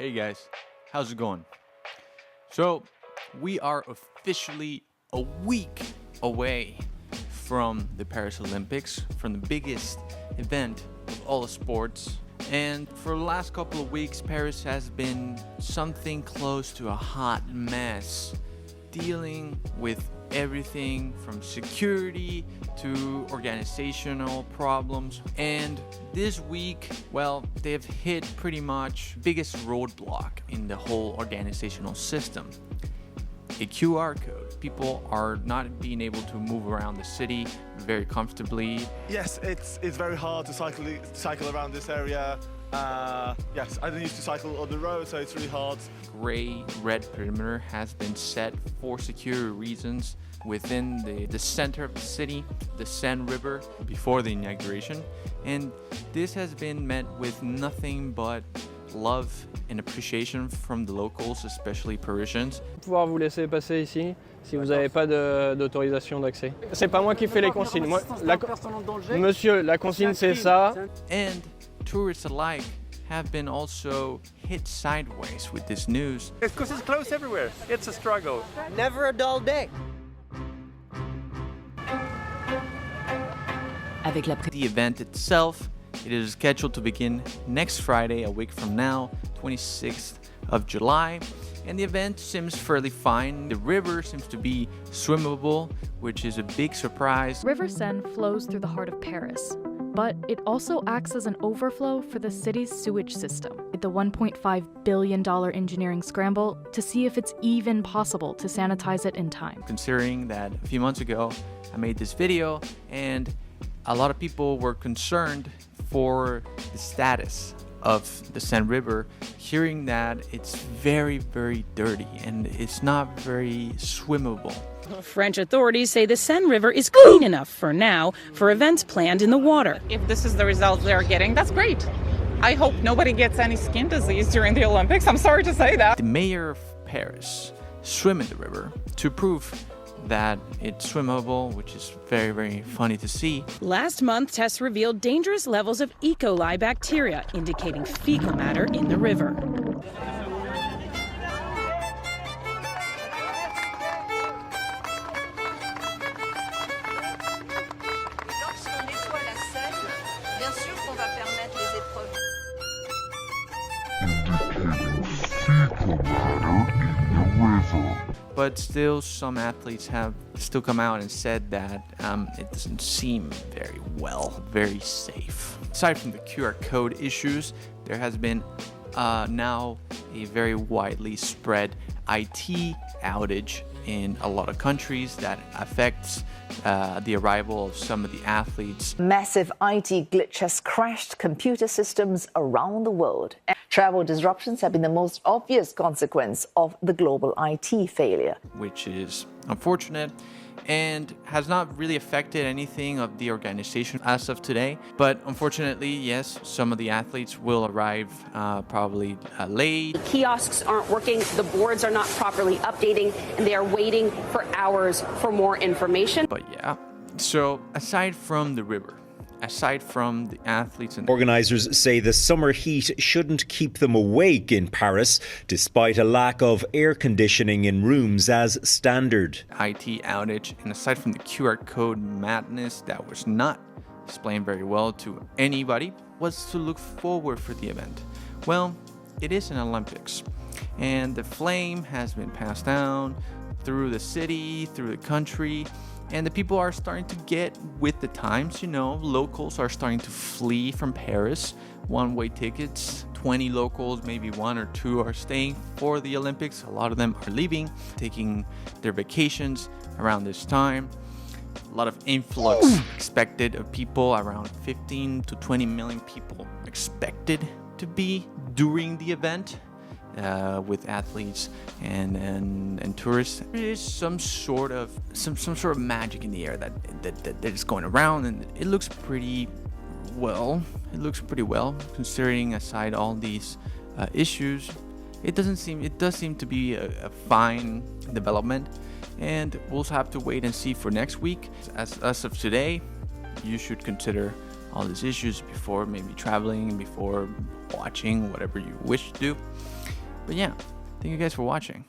Hey guys, how's it going? So, we are officially a week away from the Paris Olympics, from the biggest event of all the sports. And for the last couple of weeks, Paris has been something close to a hot mess, dealing with everything from security to organizational problems. And this week, well, they've hit pretty much biggest roadblock in the whole organizational system. A QR code. People are not being able to move around the city very comfortably. Yes, it's very hard to cycle around this area. Yes, I don't used to cycle on the road, so it's really hard. Gray-red perimeter has been set for security reasons within the center of the city, the Sen River, before the inauguration. And this has been met with nothing but love and appreciation from the locals, especially Parisians. Pouvoir vous laisser passer ici si vous n'avez pas d'autorisation d'accès. C'est pas moi qui fais les consignes. Monsieur, la consigne c'est ça. And tourists alike have been also hit sideways with this news. It's because it's closed everywhere. It's a struggle. Never a dull day. The event itself, it is scheduled to begin next Friday, a week from now, 26th of July. And the event seems fairly fine. The river seems to be swimmable, which is a big surprise. River Seine flows through the heart of Paris, but it also acts as an overflow for the city's sewage system. The $1.5 billion engineering scramble to see if it's even possible to sanitize it in time. Considering that a few months ago, I made this video and a lot of people were concerned for the status of the Sen River, hearing that it's very, very dirty and it's not very swimmable. French authorities say the Sen River is clean enough for now for events planned in the water. If this is the result they're getting, that's great. I hope nobody gets any skin disease during the Olympics. I'm sorry to say that. The mayor of Paris swam in the river to prove that it's swimmable, which is very, very funny to see. Last month, tests revealed dangerous levels of E. coli bacteria, indicating fecal matter in the river. But still, some athletes have still come out and said that it doesn't seem very safe. Aside from the QR code issues, there has been now a very widely spread IT outage in a lot of countries that affects the arrival of some of the athletes. Massive IT glitch has crashed computer systems around the world. Travel disruptions have been the most obvious consequence of the global IT failure, which is unfortunate and has not really affected anything of the organization as of today. But unfortunately, yes, some of the athletes will arrive probably late. The kiosks aren't working, the boards are not properly updating, and they are waiting for hours for more information. But yeah, so aside from the river, aside from the athletes and organizers say the summer heat shouldn't keep them awake in Paris, despite a lack of air conditioning in rooms as standard. IT outage, and aside from the QR code madness that was not explained very well to anybody, was to look forward for the event. Well, it is an Olympics, and the flame has been passed down through the city, through the country. And the people are starting to get with the times, locals are starting to flee from Paris. One-way tickets, 20 locals, maybe one or two are staying for the Olympics. A lot of them are leaving, taking their vacations around this time. A lot of influx expected of people, around 15 to 20 million people expected to be during the event. With athletes and tourists, there is some sort of magic in the air that is going around, and it looks pretty well. Considering aside all these issues. It does seem to be a fine development, and we'll have to wait and see for next week. As of today, you should consider all these issues before maybe traveling, before watching, whatever you wish to do. But yeah, thank you guys for watching.